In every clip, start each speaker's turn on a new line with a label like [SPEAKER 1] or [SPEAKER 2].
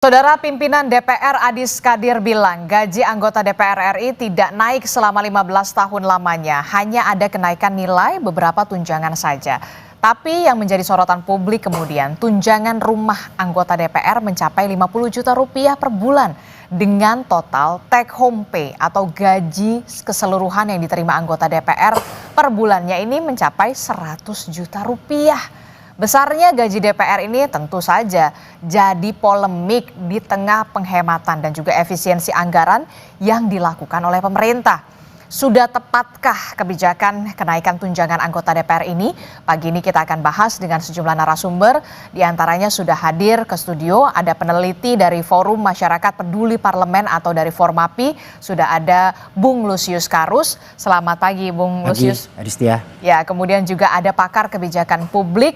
[SPEAKER 1] Saudara pimpinan DPR Adis Kadir bilang gaji anggota DPR RI tidak naik selama 15 tahun lamanya. Hanya ada kenaikan nilai beberapa tunjangan saja. Tapi yang menjadi sorotan publik kemudian tunjangan rumah anggota DPR mencapai 50 juta rupiah per bulan. Dengan total take home pay atau gaji keseluruhan yang diterima anggota DPR per bulannya ini mencapai 100 juta rupiah. Besarnya gaji DPR ini tentu saja jadi polemik di tengah penghematan dan juga efisiensi anggaran yang dilakukan oleh pemerintah. Sudah tepatkah kebijakan kenaikan tunjangan anggota DPR ini? Pagi ini kita akan bahas dengan sejumlah narasumber. Di antaranya sudah hadir ke studio, ada peneliti dari Forum Masyarakat Peduli Parlemen atau dari Formapi. Sudah ada Bung Lusius Karus. Selamat pagi Bung Lusius.
[SPEAKER 2] Adistia.
[SPEAKER 1] Ya, kemudian juga ada pakar kebijakan publik,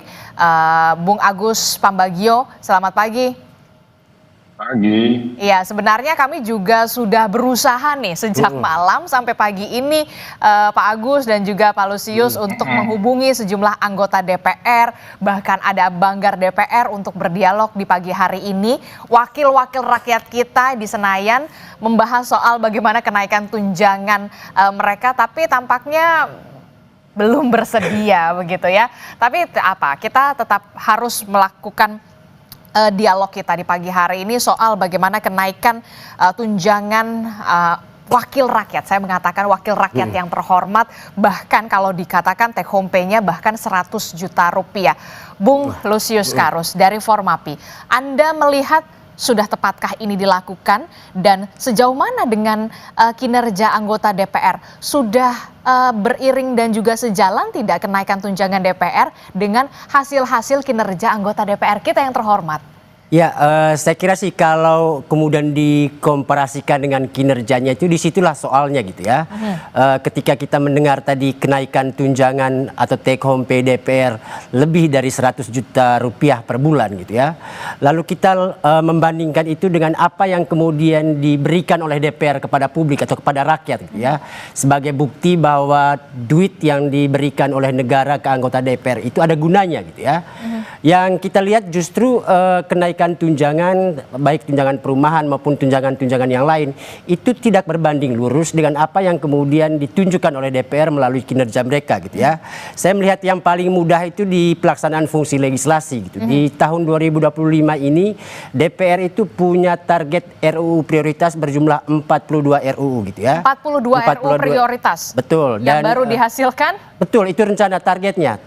[SPEAKER 1] Bung Agus Pambagio. Selamat pagi.
[SPEAKER 3] Pagi.
[SPEAKER 1] Iya, sebenarnya kami juga sudah berusaha nih sejak malam sampai pagi ini Pak Agus dan juga Pak Lusius untuk menghubungi sejumlah anggota DPR, bahkan ada banggar DPR untuk berdialog di pagi hari ini. Wakil-wakil rakyat kita di Senayan membahas soal bagaimana kenaikan tunjangan mereka, tapi tampaknya belum bersedia begitu ya. Tapi apa? Kita tetap harus melakukan dialog kita di pagi hari ini soal bagaimana kenaikan tunjangan wakil rakyat. Saya mengatakan wakil rakyat yang terhormat, bahkan kalau dikatakan take home pay-nya bahkan 100 juta rupiah. Bung Lusius Karus dari Formapi, Anda melihat sudah tepatkah ini dilakukan dan sejauh mana dengan kinerja anggota DPR? Sudah beriring dan juga sejalan tidak kenaikan tunjangan DPR dengan hasil-hasil kinerja anggota DPR kita yang terhormat?
[SPEAKER 2] Ya, saya kira sih kalau kemudian dikomparasikan dengan kinerjanya itu disitulah soalnya gitu ya. Ketika kita mendengar tadi kenaikan tunjangan atau take home pay DPR lebih dari 100 juta rupiah per bulan gitu ya. Lalu kita membandingkan itu dengan apa yang kemudian diberikan oleh DPR kepada publik atau kepada rakyat gitu ya. Sebagai bukti bahwa duit yang diberikan oleh negara ke anggota DPR itu ada gunanya gitu ya. Yang kita lihat justru kenaikan tunjangan, baik tunjangan perumahan maupun tunjangan-tunjangan yang lain, itu tidak berbanding lurus dengan apa yang kemudian ditunjukkan oleh DPR melalui kinerja mereka gitu ya. Saya melihat yang paling mudah itu di pelaksanaan fungsi legislasi gitu. Di tahun 2025 ini DPR itu punya target RUU prioritas berjumlah 42 RUU gitu ya.
[SPEAKER 1] 42 RUU prioritas.
[SPEAKER 2] Betul.
[SPEAKER 1] Yang baru dihasilkan?
[SPEAKER 2] Betul, itu rencana targetnya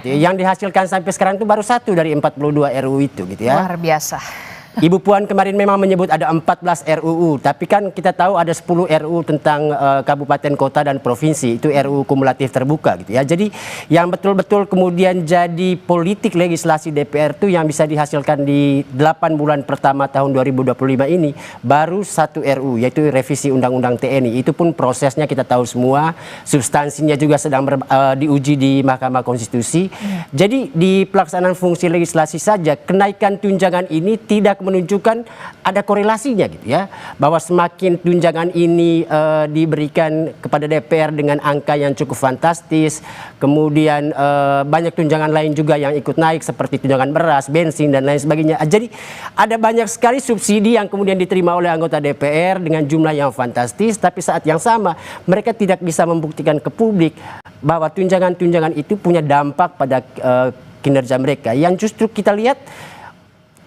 [SPEAKER 2] gitu ya. Yang dihasilkan sampai sekarang itu baru satu dari 42 RUU itu gitu ya.
[SPEAKER 1] Luar biasa.
[SPEAKER 2] Ibu Puan kemarin memang menyebut ada 14 RUU, tapi kan kita tahu ada 10 RUU tentang kabupaten, kota, dan provinsi. Itu RUU kumulatif terbuka gitu ya. Jadi yang betul-betul kemudian jadi politik legislasi DPR itu yang bisa dihasilkan di 8 bulan pertama tahun 2025 ini baru satu RUU, yaitu revisi Undang-Undang TNI. Itu pun prosesnya kita tahu semua, substansinya juga sedang diuji di Mahkamah Konstitusi. Jadi di pelaksanaan fungsi legislasi saja kenaikan tunjangan ini tidak menunjukkan ada korelasinya gitu ya, bahwa semakin tunjangan ini diberikan kepada DPR dengan angka yang cukup fantastis, kemudian banyak tunjangan lain juga yang ikut naik seperti tunjangan beras, bensin, dan lain sebagainya. Jadi ada banyak sekali subsidi yang kemudian diterima oleh anggota DPR dengan jumlah yang fantastis, tapi saat yang sama mereka tidak bisa membuktikan ke publik bahwa tunjangan-tunjangan itu punya dampak pada kinerja mereka. Yang justru kita lihat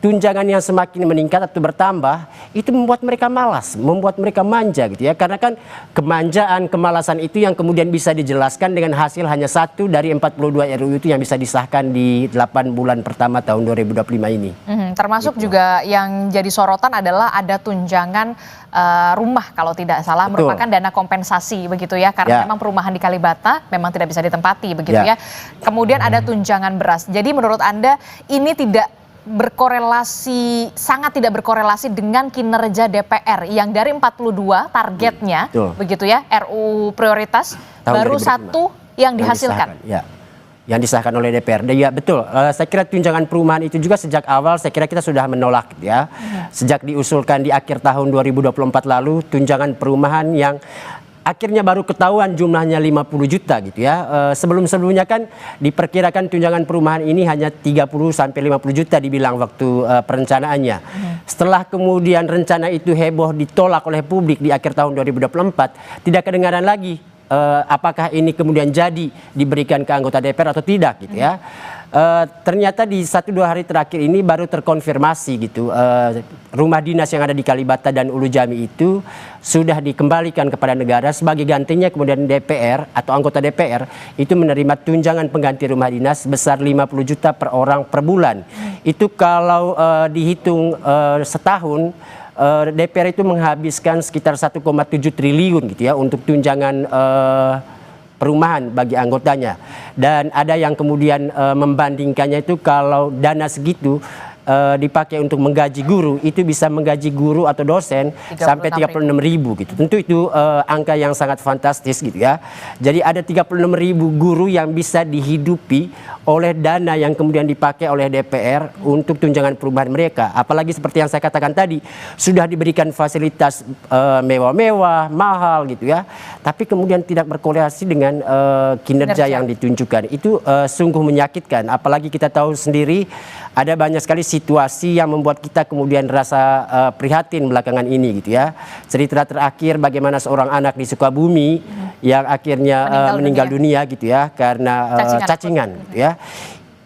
[SPEAKER 2] tunjangan yang semakin meningkat atau bertambah itu membuat mereka malas, membuat mereka manja gitu ya. Karena kan kemanjaan, kemalasan itu yang kemudian bisa dijelaskan dengan hasil hanya satu dari 42 RUU itu yang bisa disahkan di 8 bulan pertama tahun 2025 ini.
[SPEAKER 1] Termasuk gitu. Juga yang jadi sorotan adalah ada tunjangan rumah kalau tidak salah. Betul. Merupakan dana kompensasi begitu ya. Karena memang perumahan di Kalibata memang tidak bisa ditempati begitu ya. Kemudian ada tunjangan beras. Jadi menurut Anda ini sangat tidak berkorelasi dengan kinerja DPR yang dari 42 targetnya begitu ya, RUU prioritas tahun baru 2005. Satu yang dihasilkan.
[SPEAKER 2] Yang disahkan oleh DPR. Ya betul, saya kira tunjangan perumahan itu juga sejak awal saya kira kita sudah menolak ya. Sejak diusulkan di akhir tahun 2024 lalu, tunjangan perumahan yang akhirnya baru ketahuan jumlahnya 50 juta gitu ya. Sebelum-sebelumnya kan diperkirakan tunjangan perumahan ini hanya 30 sampai 50 juta dibilang waktu perencanaannya. Setelah kemudian rencana itu heboh ditolak oleh publik di akhir tahun 2024, tidak kedengaran lagi apakah ini kemudian jadi diberikan ke anggota DPR atau tidak gitu ya. Ternyata di 1-2 hari terakhir ini baru terkonfirmasi gitu, rumah dinas yang ada di Kalibata dan Ulu Jami itu sudah dikembalikan kepada negara. Sebagai gantinya kemudian DPR atau anggota DPR itu menerima tunjangan pengganti rumah dinas sebesar 50 juta per orang per bulan. Itu kalau dihitung setahun, DPR itu menghabiskan sekitar 1,7 triliun gitu ya untuk tunjangan perumahan bagi anggotanya. Dan ada yang kemudian membandingkannya itu kalau dana segitu dipakai untuk menggaji guru, itu bisa menggaji guru atau dosen sampai 36.000 gitu. Tentu itu angka yang sangat fantastis gitu ya. Jadi ada 36.000 guru yang bisa dihidupi oleh dana yang kemudian dipakai oleh DPR untuk tunjangan perubahan mereka. Apalagi seperti yang saya katakan tadi, sudah diberikan fasilitas mewah-mewah, mahal gitu ya. Tapi kemudian tidak berkorelasi dengan kinerja yang ditunjukkan. Itu sungguh menyakitkan. Apalagi kita tahu sendiri ada banyak sekali situasi yang membuat kita kemudian rasa prihatin belakangan ini gitu ya. Cerita terakhir bagaimana seorang anak di Sukabumi yang akhirnya meninggal dunia gitu ya karena cacingan gitu ya.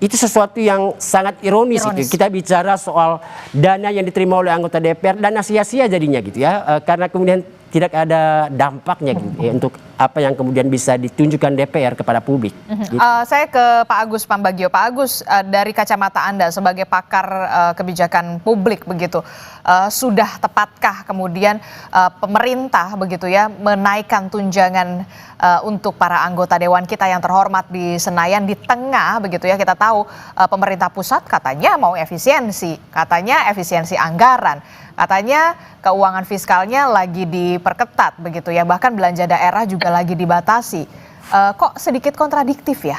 [SPEAKER 2] Itu sesuatu yang sangat ironis. Itu. Kita bicara soal dana yang diterima oleh anggota DPR, dana sia-sia jadinya gitu ya. Karena kemudian tidak ada dampaknya gitu ya, untuk apa yang kemudian bisa ditunjukkan DPR kepada publik. Gitu.
[SPEAKER 1] Saya ke Pak Agus Pambagio. Pak Agus, dari kacamata Anda sebagai pakar kebijakan publik begitu, sudah tepatkah kemudian pemerintah begitu ya menaikkan tunjangan untuk para anggota dewan kita yang terhormat di Senayan di tengah begitu ya, kita tahu pemerintah pusat katanya mau efisiensi, katanya efisiensi anggaran, katanya keuangan fiskalnya lagi diperketat begitu ya, bahkan belanja daerah juga lagi dibatasi. Kok sedikit kontradiktif ya?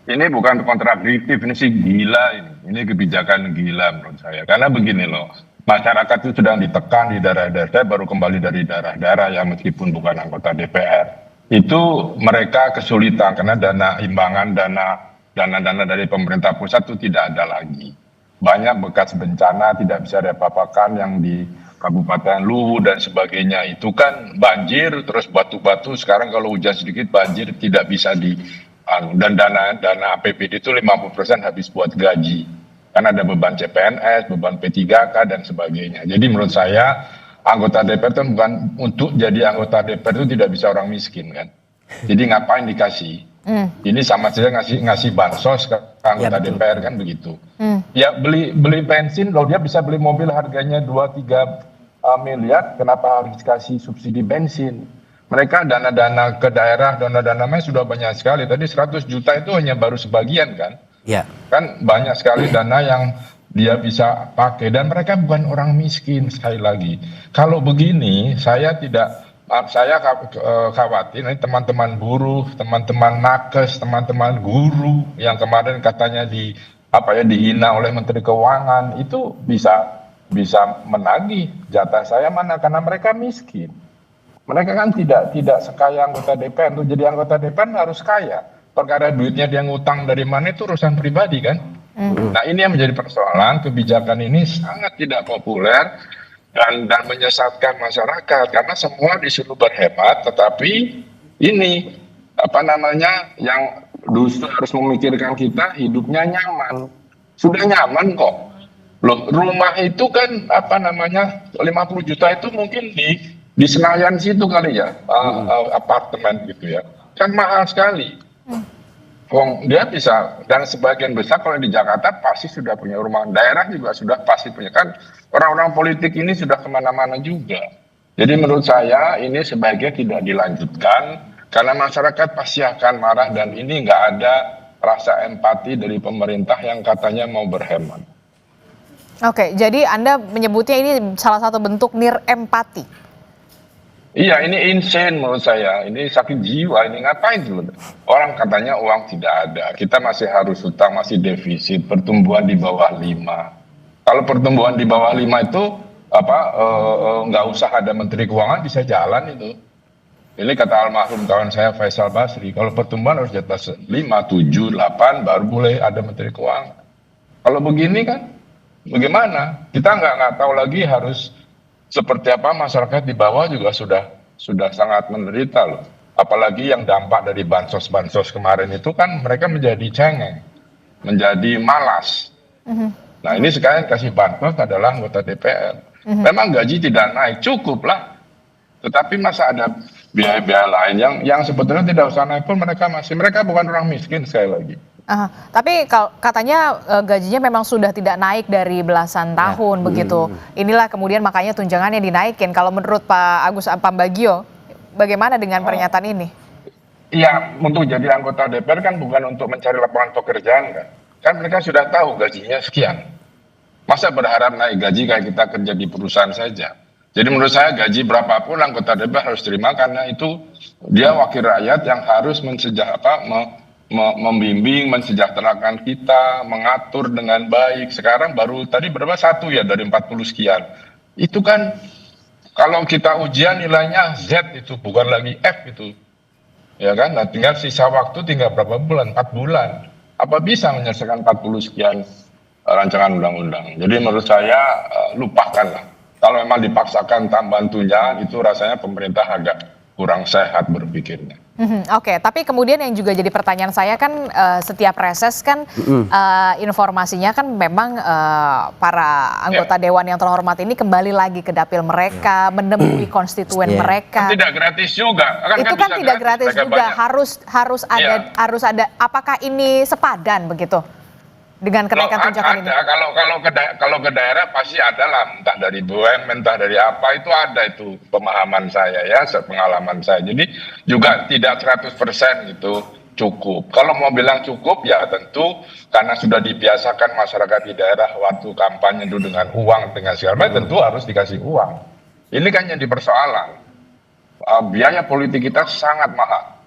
[SPEAKER 3] Ini bukan kontradiktif, ini sih gila ini. Ini kebijakan gila menurut saya. Karena begini loh, masyarakat itu sedang ditekan di daerah-daerah, saya baru kembali dari daerah-daerah yang meskipun bukan anggota DPR. Itu mereka kesulitan karena dana imbangan, dana dari pemerintah pusat itu tidak ada lagi. Banyak bekas bencana tidak bisa diapa-apakan yang di Kabupaten Luwu dan sebagainya. Itu kan banjir, terus batu-batu, sekarang kalau hujan sedikit banjir tidak bisa dan dana APBD itu 50% habis buat gaji. Karena ada beban CPNS, beban P3K dan sebagainya. Jadi menurut saya anggota DPR itu bukan untuk jadi anggota DPR itu tidak bisa orang miskin kan. Jadi ngapain dikasih? Ini sama saja ngasih bansos ke anggota DPR kan begitu. Ya beli bensin, kalau dia bisa beli mobil harganya 2-3 miliar, kenapa harus dikasih subsidi bensin? Mereka dana-dana ke daerah, dana-dana sudah banyak sekali. Tadi 100 juta itu hanya baru sebagian kan. Ya. Kan banyak sekali dana yang dia bisa pakai dan mereka bukan orang miskin. Sekali lagi, kalau begini saya khawatir ini teman-teman buruh, teman-teman nakes, teman-teman guru yang kemarin katanya dihina oleh Menteri Keuangan itu bisa menagih jatah saya mana karena mereka miskin. Mereka kan tidak sekaya anggota DPR. Untuk jadi anggota DPR harus kaya. Perkara duitnya dia ngutang dari mana itu urusan pribadi kan. Nah ini yang menjadi persoalan. Kebijakan ini sangat tidak populer dan menyesatkan masyarakat karena semua disuruh berhemat, tetapi ini yang justru harus memikirkan kita hidupnya nyaman. Sudah nyaman kok. Loh, rumah itu kan 50 juta itu mungkin di Senayan situ kali ya, apartemen gitu ya. Kan mahal sekali. Dia bisa, dan sebagian besar kalau di Jakarta pasti sudah punya rumah, daerah juga sudah pasti punya, kan orang-orang politik ini sudah kemana-mana juga. Jadi menurut saya ini sebaiknya tidak dilanjutkan karena masyarakat pasti akan marah dan ini nggak ada rasa empati dari pemerintah yang katanya mau berhemat.
[SPEAKER 1] Oke, jadi Anda menyebutnya ini salah satu bentuk nirempati.
[SPEAKER 3] Iya, ini insane menurut saya. Ini sakit jiwa. Ini ngapain sebenarnya? Orang katanya uang tidak ada. Kita masih harus hutang, masih defisit. Pertumbuhan di bawah 5. Kalau pertumbuhan di bawah 5 itu nggak usah ada Menteri Keuangan bisa jalan itu. Ini kata almarhum kawan saya Faisal Basri, kalau pertumbuhan harus di atas 5, 7, 8 baru boleh ada Menteri Keuangan. Kalau begini kan bagaimana? Kita nggak tahu lagi harus seperti apa. Masyarakat di bawah juga sudah sangat menderita loh. Apalagi yang dampak dari bansos-bansos kemarin itu kan mereka menjadi cengeng, menjadi malas. Nah ini sekarang kasih bansos adalah anggota DPR. Memang gaji tidak naik, cukup lah. Tetapi masa ada biaya-biaya lain yang sebetulnya tidak usah naik pun mereka bukan orang miskin sekali lagi.
[SPEAKER 1] Tapi katanya gajinya memang sudah tidak naik dari belasan tahun begitu. Inilah kemudian makanya tunjangannya dinaikin. Kalau menurut Pak Agus Pambagio, bagaimana dengan pernyataan ini?
[SPEAKER 3] Iya, untuk jadi anggota DPR kan bukan untuk mencari lapangan pekerjaan kan. Kan mereka sudah tahu gajinya sekian. Masa berharap naik gaji kayak kita kerja di perusahaan saja. Jadi menurut saya gaji berapapun anggota DPR harus terima karena itu dia wakil rakyat yang harus membimbing, mensejahterakan kita, mengatur dengan baik. Sekarang baru tadi berapa? 1 ya dari 40 sekian. Itu kan kalau kita ujian nilainya Z itu bukan lagi F itu. Ya kan? Nah, tinggal sisa waktu tinggal berapa bulan? 4 bulan. Apa bisa menyelesaikan 40 sekian rancangan undang-undang? Jadi menurut saya lupakanlah. Kalau memang dipaksakan tambahan tunjangan itu rasanya pemerintah agak kurang sehat berpikirnya.
[SPEAKER 1] Oke, tapi kemudian yang juga jadi pertanyaan saya kan setiap reses kan informasinya kan memang para anggota dewan yang terhormat ini kembali lagi ke dapil mereka, menemui konstituen mereka.
[SPEAKER 3] Kan tidak gratis juga.
[SPEAKER 1] Itu kan tidak gratis juga, harus ada. Apakah ini sepadan begitu? Dengan kenaikan tunjangan ini?
[SPEAKER 3] Kalau ke daerah pasti ada lah, entah dari BUMN, entah dari apa, itu ada itu pemahaman saya ya, pengalaman saya. Jadi juga tidak 100% gitu cukup. Kalau mau bilang cukup ya tentu karena sudah dibiasakan masyarakat di daerah waktu kampanye itu dengan uang, dengan segala macam, tentu harus dikasih uang. Ini kan yang dipersoalan. Biaya politik kita sangat mahal.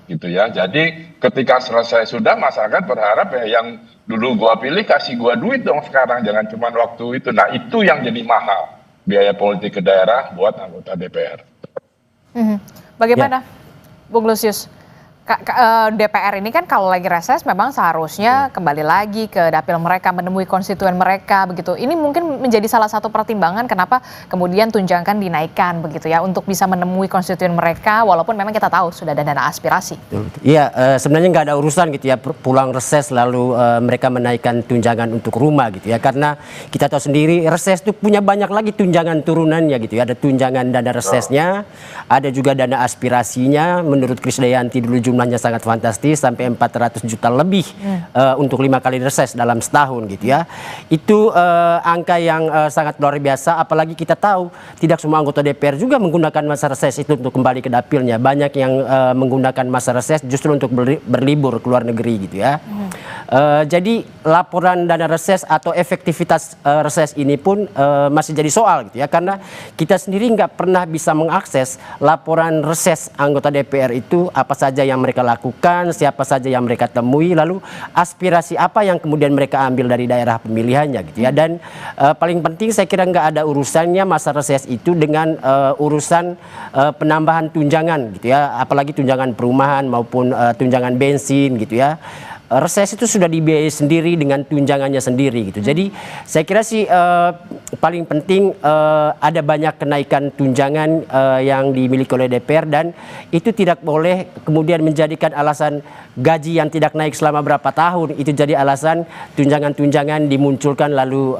[SPEAKER 3] Gitu ya. Jadi ketika selesai sudah masyarakat berharap ya yang dulu gua pilih kasih gua duit dong sekarang, jangan cuma waktu itu. Nah itu yang jadi mahal biaya politik ke daerah buat anggota DPR.
[SPEAKER 1] Bagaimana Bung Lusius? DPR ini kan kalau lagi reses memang seharusnya kembali lagi ke dapil mereka, menemui konstituen mereka begitu. Ini mungkin menjadi salah satu pertimbangan kenapa kemudian tunjangan dinaikkan begitu ya, untuk bisa menemui konstituen mereka walaupun memang kita tahu sudah ada dana aspirasi.
[SPEAKER 2] Iya, sebenarnya nggak ada urusan gitu ya pulang reses lalu mereka menaikkan tunjangan untuk rumah gitu ya, karena kita tahu sendiri reses itu punya banyak lagi tunjangan turunannya gitu ya. Ada tunjangan dana resesnya, ada juga dana aspirasinya. Menurut Krisdayanti dulu jumlahnya sangat fantastis sampai 400 juta lebih untuk 5 kali reses dalam setahun gitu ya. Itu angka yang sangat luar biasa, apalagi kita tahu tidak semua anggota DPR juga menggunakan masa reses itu untuk kembali ke dapilnya. Banyak yang menggunakan masa reses justru untuk berlibur ke luar negeri gitu ya. Jadi laporan dana reses atau efektivitas reses ini pun masih jadi soal gitu ya, karena kita sendiri nggak pernah bisa mengakses laporan reses anggota DPR itu apa saja yang mereka lakukan, siapa saja yang mereka temui, lalu aspirasi apa yang kemudian mereka ambil dari daerah pemilihannya gitu ya. Dan paling penting saya kira nggak ada urusannya masa reses itu dengan urusan penambahan tunjangan gitu ya, apalagi tunjangan perumahan maupun tunjangan bensin gitu ya. Reses itu sudah dibiayai sendiri dengan tunjangannya sendiri gitu. Jadi saya kira sih paling penting ada banyak kenaikan tunjangan yang dimiliki oleh DPR, dan itu tidak boleh kemudian menjadikan alasan gaji yang tidak naik selama berapa tahun itu jadi alasan tunjangan-tunjangan dimunculkan lalu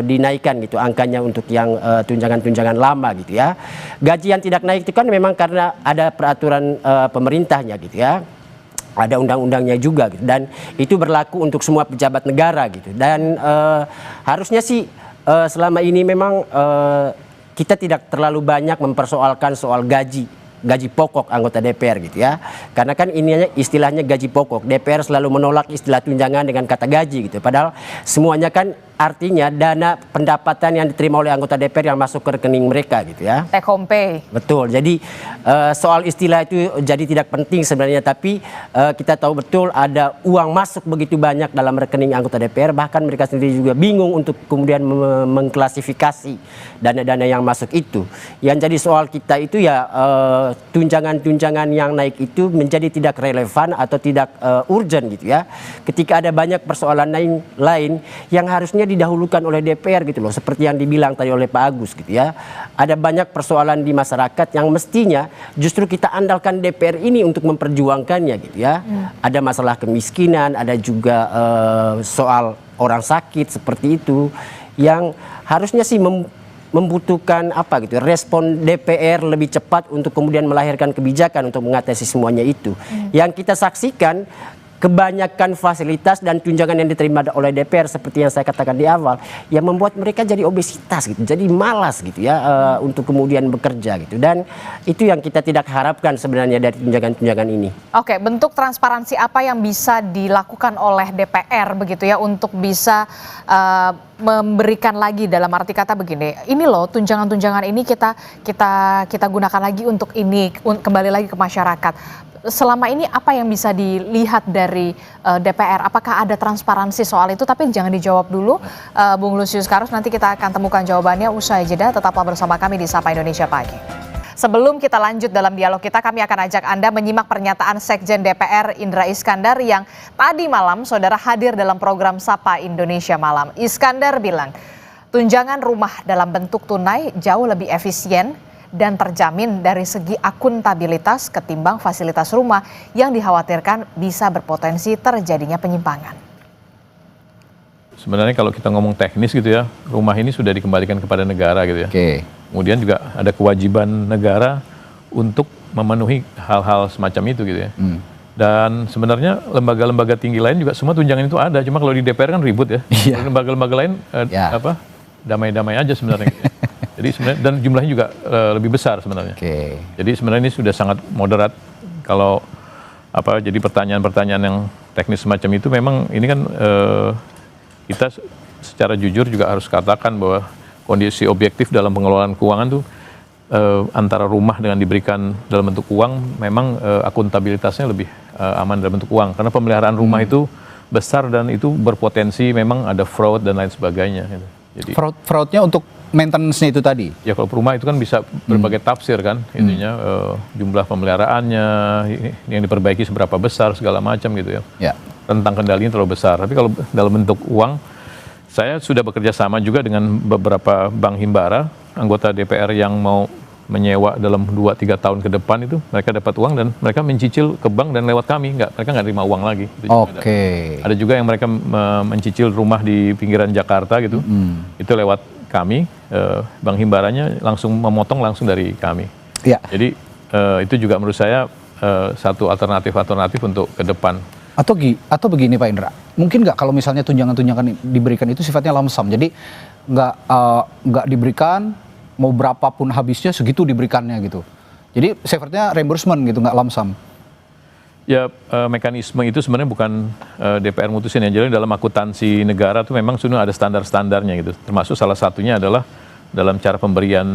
[SPEAKER 2] dinaikkan gitu angkanya untuk yang tunjangan-tunjangan lama gitu ya. Gaji yang tidak naik itu kan memang karena ada peraturan pemerintahnya gitu ya. Ada undang-undangnya juga gitu, dan itu berlaku untuk semua pejabat negara gitu. Dan harusnya sih selama ini memang kita tidak terlalu banyak mempersoalkan soal gaji pokok anggota DPR gitu ya, karena kan ininya istilahnya gaji pokok. DPR selalu menolak istilah tunjangan dengan kata gaji gitu, padahal semuanya kan artinya dana pendapatan yang diterima oleh anggota DPR yang masuk ke rekening mereka gitu ya.
[SPEAKER 1] Take home pay.
[SPEAKER 2] Betul. Jadi soal istilah itu jadi tidak penting sebenarnya, tapi kita tahu betul ada uang masuk begitu banyak dalam rekening anggota DPR, bahkan mereka sendiri juga bingung untuk kemudian mengklasifikasi dana-dana yang masuk itu. Yang jadi soal kita itu ya tunjangan-tunjangan yang naik itu menjadi tidak relevan atau tidak urgent gitu ya. Ketika ada banyak persoalan lain yang harusnya didahulukan oleh DPR gitu loh, seperti yang dibilang tadi oleh Pak Agus gitu ya. Ada banyak persoalan di masyarakat yang mestinya justru kita andalkan DPR ini untuk memperjuangkannya gitu ya. Ada masalah kemiskinan, ada juga soal orang sakit seperti itu yang harusnya sih membutuhkan apa gitu respon DPR lebih cepat untuk kemudian melahirkan kebijakan untuk mengatasi semuanya itu. Yang kita saksikan kebanyakan fasilitas dan tunjangan yang diterima oleh DPR seperti yang saya katakan di awal yang membuat mereka jadi obesitas gitu, jadi malas gitu ya untuk kemudian bekerja gitu, dan itu yang kita tidak harapkan sebenarnya dari tunjangan-tunjangan ini.
[SPEAKER 1] Oke, bentuk transparansi apa yang bisa dilakukan oleh DPR begitu ya untuk bisa memberikan lagi, dalam arti kata begini, ini loh tunjangan-tunjangan ini kita gunakan lagi untuk ini, kembali lagi ke masyarakat. Selama ini apa yang bisa dilihat dari DPR? Apakah ada transparansi soal itu? Tapi jangan dijawab dulu, Bung Lusius Karus. Nanti kita akan temukan jawabannya usai jeda. Tetaplah bersama kami di Sapa Indonesia Pagi. Sebelum kita lanjut dalam dialog kita, kami akan ajak Anda menyimak pernyataan Sekjen DPR Indra Iskandar yang tadi malam saudara hadir dalam program Sapa Indonesia Malam. Iskandar bilang, tunjangan rumah dalam bentuk tunai jauh lebih efisien dan terjamin dari segi akuntabilitas ketimbang fasilitas rumah yang dikhawatirkan bisa berpotensi terjadinya penyimpangan.
[SPEAKER 4] Sebenarnya kalau kita ngomong teknis gitu ya, rumah ini sudah dikembalikan kepada negara gitu ya. Kemudian juga ada kewajiban negara untuk memenuhi hal-hal semacam itu gitu ya. Dan sebenarnya lembaga-lembaga tinggi lain juga semua tunjangan itu ada, cuma kalau di DPR kan ribut ya. Lembaga-lembaga lain damai-damai aja sebenarnya. Gitu ya. Jadi sebenarnya, dan jumlahnya juga lebih besar sebenarnya. Jadi sebenarnya ini sudah sangat moderat. Kalau jadi pertanyaan-pertanyaan yang teknis semacam itu memang ini kan kita secara jujur juga harus katakan bahwa kondisi objektif dalam pengelolaan keuangan tuh antara rumah dengan diberikan dalam bentuk uang memang akuntabilitasnya lebih aman dalam bentuk uang, karena pemeliharaan rumah itu besar dan itu berpotensi memang ada fraud dan lain sebagainya. Gitu. Jadi
[SPEAKER 5] fraudnya untuk maintenance-nya itu tadi?
[SPEAKER 4] Ya kalau rumah itu kan bisa berbagai tafsir kan, intinya jumlah pemeliharaannya yang diperbaiki seberapa besar segala macam gitu ya. Rentang kendalinya terlalu besar. Tapi kalau dalam bentuk uang, saya sudah bekerja sama juga dengan beberapa bank himbara, anggota DPR yang mau menyewa dalam 2-3 tahun ke depan itu, mereka dapat uang dan mereka mencicil ke bank dan lewat kami, mereka nggak terima uang lagi. Ada juga yang mereka mencicil rumah di pinggiran Jakarta gitu, itu lewat kami, bank himbaranya langsung memotong langsung dari kami. Jadi itu juga menurut saya satu alternatif untuk ke depan.
[SPEAKER 5] Atau begini Pak Indra, mungkin nggak kalau misalnya tunjangan-tunjangan diberikan itu sifatnya lamsam, jadi nggak diberikan mau berapapun habisnya segitu diberikannya gitu. Jadi sifatnya reimbursement gitu, nggak lamsam.
[SPEAKER 4] Ya mekanisme itu sebenarnya bukan DPR mutusin ya, jadi dalam akuntansi negara tuh memang sudah ada standar-standarnya gitu. Termasuk salah satunya adalah dalam cara pemberian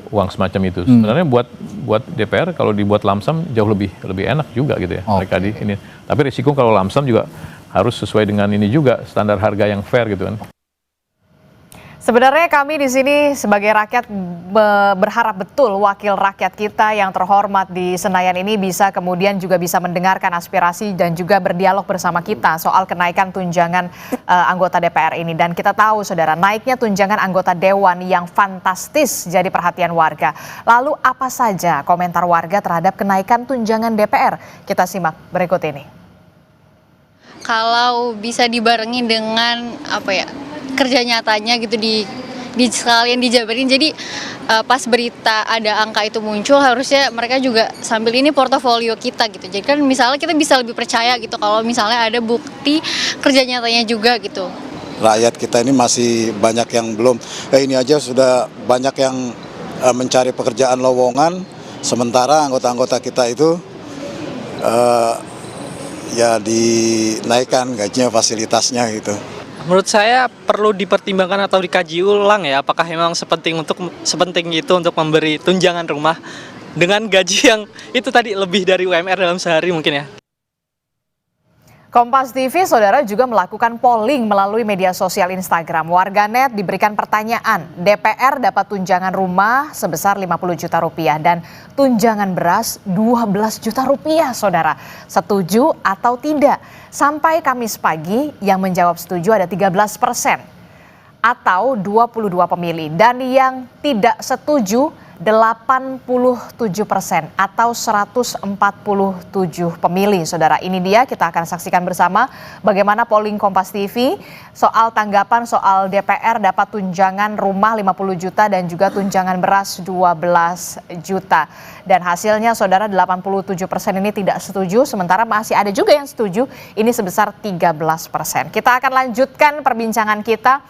[SPEAKER 4] uang semacam itu. Sebenarnya buat DPR kalau dibuat lamsam jauh lebih enak juga gitu ya. Mereka di ini. Tapi risiko kalau lamsam juga harus sesuai dengan ini juga, standar harga yang fair gitu kan.
[SPEAKER 1] Sebenarnya kami di sini sebagai rakyat berharap betul wakil rakyat kita yang terhormat di Senayan ini bisa kemudian juga bisa mendengarkan aspirasi dan juga berdialog bersama kita soal kenaikan tunjangan anggota DPR ini. Dan kita tahu saudara, naiknya tunjangan anggota Dewan yang fantastis jadi perhatian warga. Lalu apa saja komentar warga terhadap kenaikan tunjangan DPR? Kita simak berikut ini.
[SPEAKER 6] Kalau bisa dibarengi dengan kerja nyatanya gitu di sekalian dijabarin, jadi pas berita ada angka itu muncul harusnya mereka juga sambil ini portofolio kita gitu, jadi kan misalnya kita bisa lebih percaya gitu kalau misalnya ada bukti kerja nyatanya juga gitu.
[SPEAKER 7] Rakyat kita ini masih banyak yang belum, ini aja sudah banyak yang mencari pekerjaan lowongan, sementara anggota-anggota kita itu ya dinaikkan gajinya, fasilitasnya gitu.
[SPEAKER 8] menurut saya perlu dipertimbangkan atau dikaji ulang ya, apakah memang sepenting itu untuk memberi tunjangan rumah dengan gaji yang itu tadi lebih dari UMR dalam sehari mungkin ya.
[SPEAKER 1] Kompas TV, saudara, juga melakukan polling melalui media sosial Instagram. Warganet diberikan pertanyaan, DPR dapat tunjangan rumah sebesar 50 juta rupiah dan tunjangan beras 12 juta rupiah, saudara. Setuju atau tidak? Sampai Kamis pagi yang menjawab setuju ada 13% atau 22 pemilih. Dan yang tidak setuju 87% atau 147 pemilih, saudara. Ini dia, kita akan saksikan bersama bagaimana polling Kompas TV soal tanggapan soal DPR dapat tunjangan rumah 50 juta dan juga tunjangan beras 12 juta. Dan hasilnya, saudara, 87% ini tidak setuju, sementara masih ada juga yang setuju, ini sebesar 13%. Kita akan lanjutkan perbincangan kita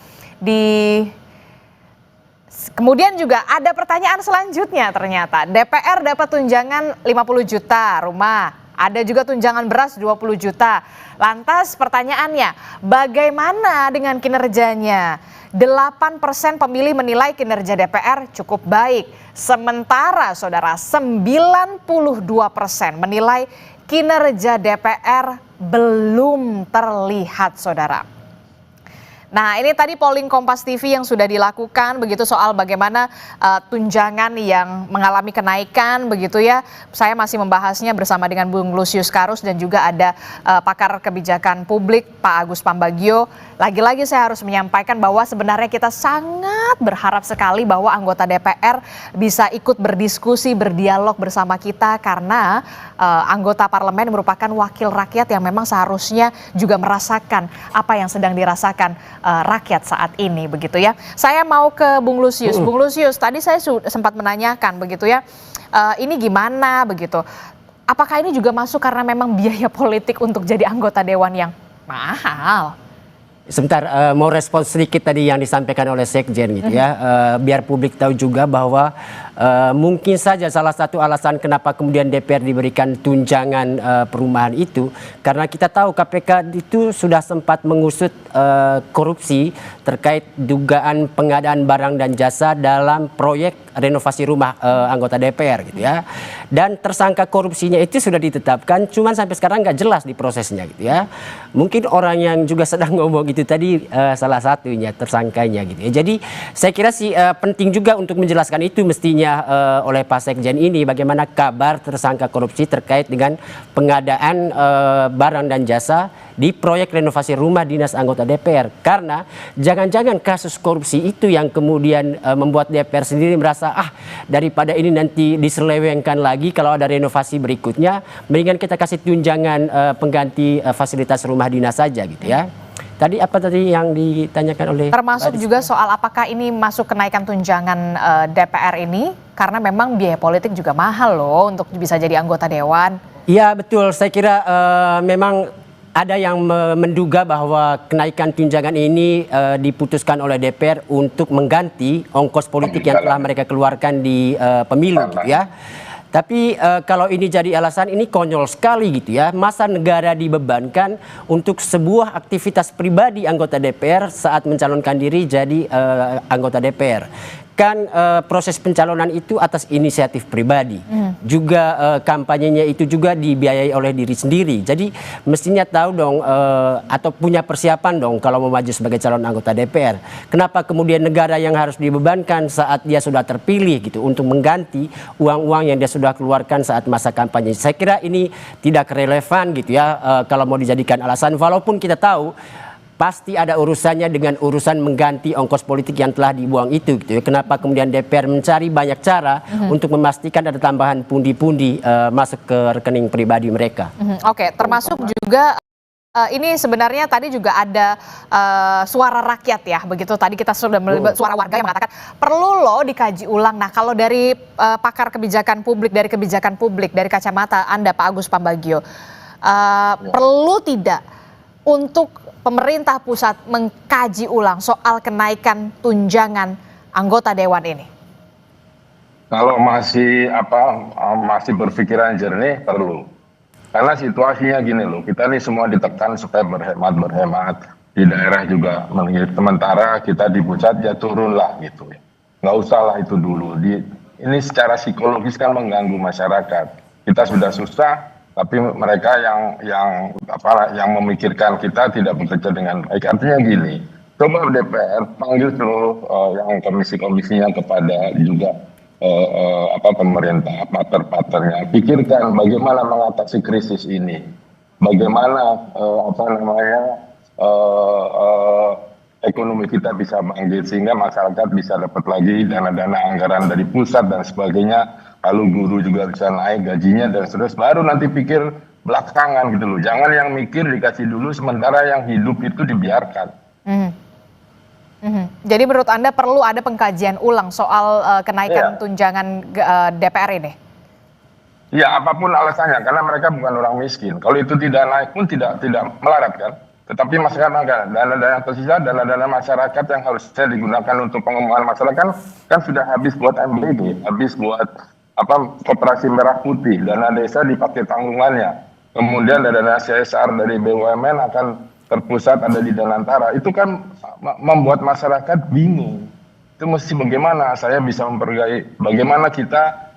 [SPEAKER 1] Kemudian juga ada pertanyaan selanjutnya, ternyata DPR dapat tunjangan 50 juta rumah, ada juga tunjangan beras 20 juta. Lantas pertanyaannya, bagaimana dengan kinerjanya? 8% pemilih menilai kinerja DPR cukup baik, sementara, saudara, 92% menilai kinerja DPR belum terlihat, saudara. Nah, ini tadi polling Kompas TV yang sudah dilakukan begitu soal bagaimana tunjangan yang mengalami kenaikan begitu ya. Saya masih membahasnya bersama dengan Bung Lusius Karus dan juga ada pakar kebijakan publik Pak Agus Pambagio. Lagi-lagi saya harus menyampaikan bahwa sebenarnya kita sangat berharap sekali bahwa anggota DPR bisa ikut berdiskusi, berdialog bersama kita karena anggota parlemen merupakan wakil rakyat yang memang seharusnya juga merasakan apa yang sedang dirasakan rakyat saat ini begitu ya. Saya mau ke Bung Lusius. Bung Lusius, tadi saya sempat menanyakan begitu ya. Ini gimana begitu? Apakah ini juga masuk karena memang biaya politik untuk jadi anggota dewan yang mahal?
[SPEAKER 2] Sebentar, mau respon sedikit tadi yang disampaikan oleh Sekjen gitu ya, biar publik tahu juga bahwa mungkin saja salah satu alasan kenapa kemudian DPR diberikan tunjangan perumahan itu karena kita tahu KPK itu sudah sempat mengusut korupsi terkait dugaan pengadaan barang dan jasa dalam proyek renovasi rumah anggota DPR gitu ya, dan tersangka korupsinya itu sudah ditetapkan, cuman sampai sekarang nggak jelas di prosesnya gitu ya. Mungkin orang yang juga sedang ngomong itu tadi salah satunya tersangkanya gitu ya. Jadi saya kira sih penting juga untuk menjelaskan itu mestinya oleh Pak Sekjen ini bagaimana kabar tersangka korupsi terkait dengan pengadaan barang dan jasa di proyek renovasi rumah dinas anggota DPR, karena jangan-jangan kasus korupsi itu yang kemudian membuat DPR sendiri merasa daripada ini nanti diselewengkan lagi kalau ada renovasi berikutnya, mendingan kita kasih tunjangan pengganti fasilitas rumah dinas saja gitu ya. Tadi apa tadi yang ditanyakan oleh
[SPEAKER 1] termasuk juga soal apakah ini masuk kenaikan tunjangan DPR ini karena memang biaya politik juga mahal loh untuk bisa jadi anggota dewan. Iya
[SPEAKER 2] betul, saya kira memang ada yang menduga bahwa kenaikan tunjangan ini diputuskan oleh DPR untuk mengganti ongkos politik yang telah mereka keluarkan di pemilu gitu ya. Tapi kalau ini jadi alasan, ini konyol sekali gitu ya. Masa negara dibebankan untuk sebuah aktivitas pribadi anggota DPR saat mencalonkan diri jadi anggota DPR. Kan proses pencalonan itu atas inisiatif pribadi. Juga kampanyenya itu juga dibiayai oleh diri sendiri. Jadi mestinya tahu dong atau punya persiapan dong kalau mau maju sebagai calon anggota DPR. Kenapa kemudian negara yang harus dibebankan saat dia sudah terpilih gitu untuk mengganti uang-uang yang dia sudah keluarkan saat masa kampanye. Saya kira ini tidak relevan gitu ya kalau mau dijadikan alasan, walaupun kita tahu pasti ada urusannya dengan urusan mengganti ongkos politik yang telah dibuang itu gitu ya. Kenapa kemudian DPR mencari banyak cara untuk memastikan ada tambahan pundi-pundi masuk ke rekening pribadi mereka.
[SPEAKER 1] Oke, termasuk juga ini sebenarnya tadi juga ada suara rakyat ya, begitu tadi kita sudah melibat suara warga yang mengatakan perlu loh dikaji ulang. Nah, kalau dari pakar kebijakan publik, dari kacamata Anda Pak Agus Pambagio, perlu tidak untuk pemerintah pusat mengkaji ulang soal kenaikan tunjangan anggota dewan ini?
[SPEAKER 3] Kalau masih berpikiran jernih perlu. Karena situasinya gini loh, kita nih semua ditekan supaya berhemat. di daerah juga mengirit. Sementara kita di pusat ya turunlah gitu ya. Nggak usah lah itu dulu. Ini secara psikologis kan mengganggu masyarakat. Kita sudah susah, tapi mereka yang memikirkan kita tidak bekerja dengan baik. Artinya gini, coba DPR panggil seluruh yang komisi-komisinya kepada juga pemerintah, partner-partnernya, pikirkan bagaimana mengatasi krisis ini, bagaimana ekonomi kita bisa bangkit sehingga masyarakat bisa dapat lagi dana-dana anggaran dari pusat dan sebagainya, lalu guru juga bisa naik gajinya dan seterusnya, baru nanti pikir belakangan gitu loh. Jangan yang mikir dikasih dulu sementara yang hidup itu dibiarkan.
[SPEAKER 1] Jadi menurut Anda perlu ada pengkajian ulang soal kenaikan tunjangan DPR ini?
[SPEAKER 3] Ya, apapun alasannya, karena mereka bukan orang miskin. Kalau itu tidak naik pun tidak melarat kan. Tetapi masyarakat, dana-dana tersisa, dana-dana masyarakat yang harusnya digunakan untuk pengembangan masyarakat kan sudah habis buat MBG, habis buat Koperasi Merah Putih, dana desa dipakai tanggungannya. Kemudian dana CSR dari BUMN akan terpusat ada di Danantara. Itu kan membuat masyarakat bingung. Itu mesti bagaimana saya bisa bagaimana kita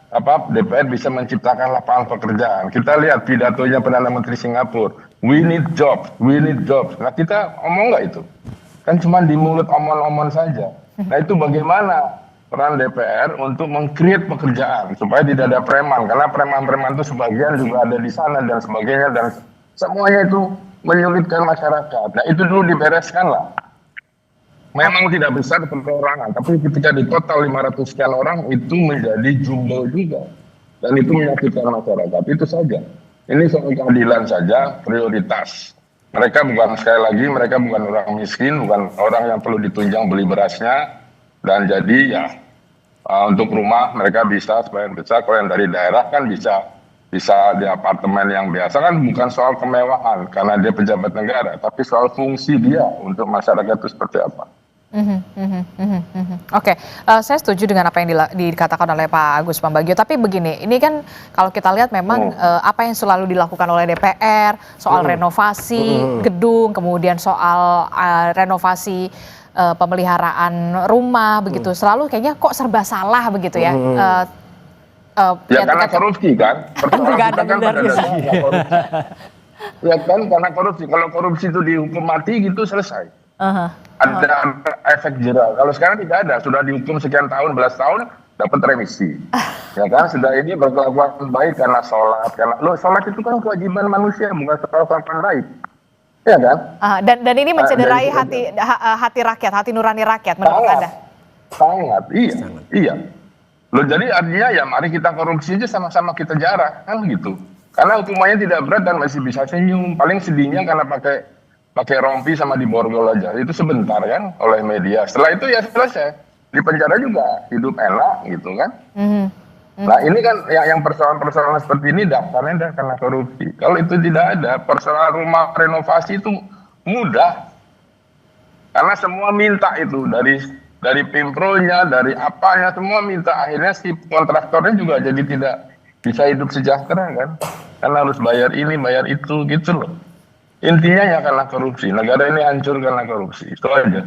[SPEAKER 3] DPR bisa menciptakan lapangan pekerjaan. Kita lihat pidatonya Perdana Menteri Singapura, we need jobs. Nah kita omong nggak itu? Kan cuma di mulut omong-omong saja. Nah itu bagaimana peran DPR untuk meng-create pekerjaan supaya tidak ada preman, karena preman-preman itu sebagian juga ada di sana dan sebagainya, dan semuanya itu menyulitkan masyarakat. Nah itu dulu dibereskan lah. Memang tidak besar perorangan, tapi ketika di total 500 sekian orang itu menjadi jumbo juga. Dan itu menyakitkan masyarakat, itu saja. Ini soal keadilan saja, prioritas. Mereka bukan, sekali lagi, mereka bukan orang miskin, bukan orang yang perlu ditunjang beli berasnya. Dan jadi ya, untuk rumah mereka bisa sebagian besar, kalau yang dari daerah kan bisa di apartemen yang biasa, kan bukan soal kemewahan, karena dia pejabat negara, tapi soal fungsi dia untuk masyarakat itu seperti apa.
[SPEAKER 1] Oke, saya setuju dengan apa yang dikatakan oleh Pak Agus Pambagio. Tapi begini, ini kan kalau kita lihat memang apa yang selalu dilakukan oleh DPR soal renovasi gedung, kemudian soal renovasi pemeliharaan rumah, begitu selalu kayaknya kok serba salah begitu ya.
[SPEAKER 3] Ya karena korupsi kan.
[SPEAKER 1] Nggak ada benarnya sih.
[SPEAKER 3] Ya kan karena korupsi. Kalau korupsi itu dihukum mati gitu selesai. Ada efek jera. Kalau sekarang tidak ada, sudah dihukum sekian tahun, belas tahun, dapat remisi. Ya kan, sudah ini berkelakuan baik karena sholat. Sholat itu kan kewajiban manusia, bukan soal kelakuan baik. Ya kan?
[SPEAKER 1] Dan ini mencederai hati rakyat, hati nurani rakyat menurut Anda?
[SPEAKER 3] Sangat, iya. Loh, jadi artinya ya mari kita korupsi aja sama-sama kita jarah, kan gitu. Karena hukumannya tidak berat dan masih bisa senyum. Paling sedihnya karena pakai rompi sama di borgol aja. Itu sebentar kan oleh media. Setelah itu ya selesai. Di penjara juga hidup enak gitu kan. Nah ini kan yang persoalan-persoalan seperti ini daftarnya karena korupsi. Kalau itu tidak ada, persoalan rumah renovasi itu mudah. Karena semua minta itu dari Pempronya, dari apanya, semua minta. Akhirnya si kontraktornya juga jadi tidak bisa hidup sejahtera kan. Karena harus bayar ini, bayar itu gitu loh. Intinya ya karena korupsi. Negara ini hancur karena korupsi. Itu aja.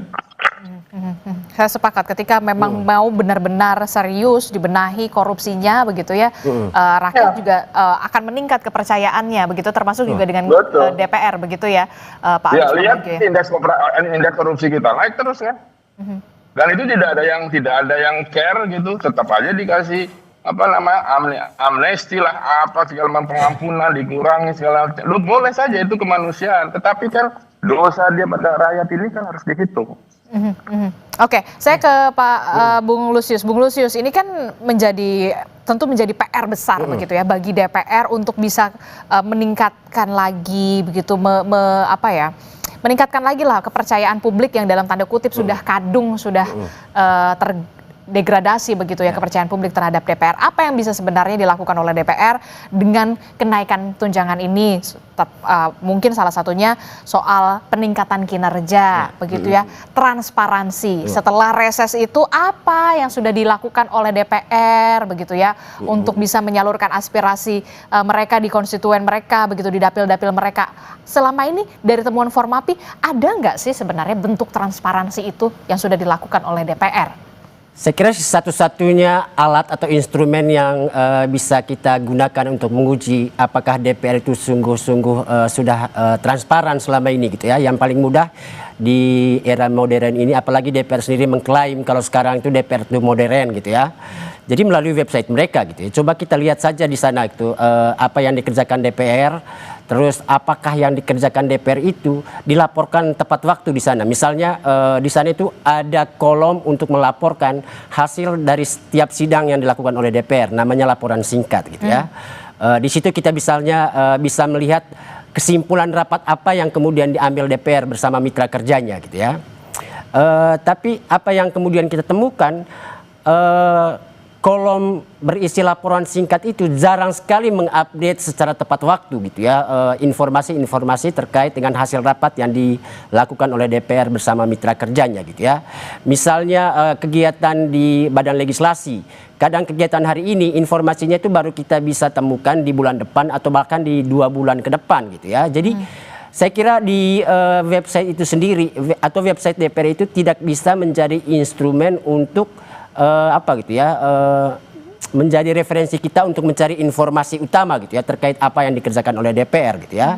[SPEAKER 1] Saya sepakat ketika memang mau benar-benar serius dibenahi korupsinya begitu ya, rakyat juga akan meningkat kepercayaannya begitu, termasuk juga dengan DPR begitu ya, Pak Agus.
[SPEAKER 3] Lihat indeks korupsi kita naik terus kan. Dan itu tidak ada yang care gitu, tetap aja dikasih amnesti lah, segala macam pengampunan dikurangi segala macam. Lu boleh saja, itu kemanusiaan, tetapi kan dosa dia pada rakyat ini kan harus dihitung.
[SPEAKER 1] Oke, saya ke Pak Bung Lusius. Bung Lusius, ini kan tentu menjadi PR besar begitu ya bagi DPR untuk bisa meningkatkan lagi begitu, meningkatkan lagi lah kepercayaan publik yang dalam tanda kutip sudah kadung, sudah degradasi begitu ya kepercayaan publik terhadap DPR. Apa yang bisa sebenarnya dilakukan oleh DPR dengan kenaikan tunjangan ini? Mungkin salah satunya soal peningkatan kinerja begitu ya, transparansi. Setelah reses itu apa yang sudah dilakukan oleh DPR begitu ya untuk bisa menyalurkan aspirasi mereka di konstituen mereka begitu, di dapil-dapil mereka. Selama ini dari temuan Formapi ada nggak sih sebenarnya bentuk transparansi itu yang sudah dilakukan oleh DPR?
[SPEAKER 2] Saya kira satu-satunya alat atau instrumen yang bisa kita gunakan untuk menguji apakah DPR itu sungguh-sungguh sudah transparan selama ini gitu ya. Yang paling mudah di era modern ini, apalagi DPR sendiri mengklaim kalau sekarang itu DPR itu modern gitu ya. Jadi melalui website mereka gitu ya. Coba kita lihat saja di sana itu apa yang dikerjakan DPR. Terus apakah yang dikerjakan DPR itu dilaporkan tepat waktu di sana? Misalnya di sana itu ada kolom untuk melaporkan hasil dari setiap sidang yang dilakukan oleh DPR, namanya laporan singkat gitu ya. Di situ kita bisa melihat kesimpulan rapat apa yang kemudian diambil DPR bersama mitra kerjanya gitu ya. Tapi apa yang kemudian kita temukan, kolom berisi laporan singkat itu jarang sekali mengupdate secara tepat waktu gitu ya informasi-informasi terkait dengan hasil rapat yang dilakukan oleh DPR bersama mitra kerjanya gitu ya. Misalnya kegiatan di badan legislasi, kadang kegiatan hari ini informasinya itu baru kita bisa temukan di bulan depan atau bahkan di 2 bulan ke depan gitu ya. Jadi saya kira di website itu sendiri atau website DPR itu tidak bisa menjadi instrumen untuk menjadi referensi kita untuk mencari informasi utama gitu ya terkait apa yang dikerjakan oleh DPR gitu ya.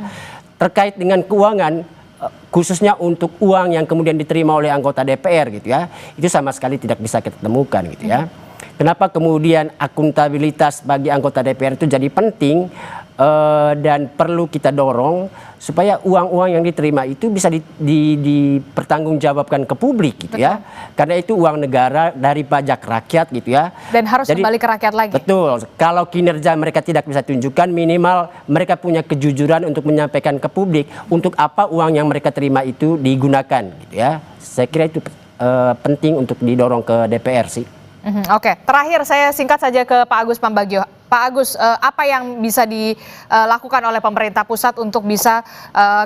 [SPEAKER 2] Terkait dengan keuangan, khususnya untuk uang yang kemudian diterima oleh anggota DPR gitu ya, itu sama sekali tidak bisa kita temukan gitu ya. Kenapa kemudian akuntabilitas bagi anggota DPR itu jadi penting dan perlu kita dorong supaya uang-uang yang diterima itu bisa dipertanggungjawabkan ke publik gitu ya. Karena itu uang negara dari pajak rakyat gitu ya.
[SPEAKER 1] Dan harus kembali ke rakyat lagi.
[SPEAKER 2] Betul. Kalau kinerja mereka tidak bisa tunjukkan, minimal mereka punya kejujuran untuk menyampaikan ke publik untuk apa uang yang mereka terima itu digunakan gitu ya. Saya kira itu penting untuk didorong ke DPR sih.
[SPEAKER 1] Oke, terakhir saya singkat saja ke Pak Agus Pambagio. Pak Agus, apa yang bisa dilakukan oleh pemerintah pusat untuk bisa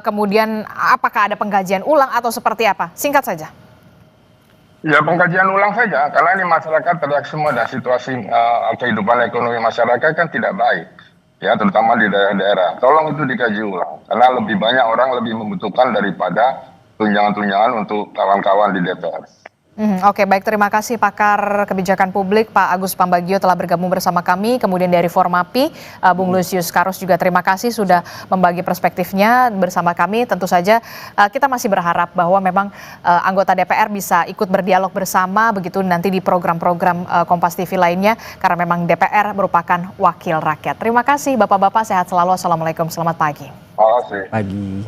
[SPEAKER 1] kemudian apakah ada pengkajian ulang atau seperti apa? Singkat saja.
[SPEAKER 3] Ya pengkajian ulang saja, karena ini masyarakat teriak semua dan situasi kehidupan ekonomi masyarakat kan tidak baik. Ya, terutama di daerah-daerah. Tolong itu dikaji ulang, karena lebih banyak orang lebih membutuhkan daripada tunjangan-tunjangan untuk kawan-kawan di DPR.
[SPEAKER 1] Oke, baik, terima kasih pakar kebijakan publik Pak Agus Pambagio telah bergabung bersama kami. Kemudian dari Formapi, Bung Lusius Karus juga terima kasih sudah membagi perspektifnya bersama kami. Tentu saja kita masih berharap bahwa memang anggota DPR bisa ikut berdialog bersama begitu nanti di program-program Kompas TV lainnya, karena memang DPR merupakan wakil rakyat. Terima kasih Bapak-Bapak, sehat selalu. Assalamualaikum, selamat pagi.
[SPEAKER 3] Terima kasih.
[SPEAKER 2] Pagi.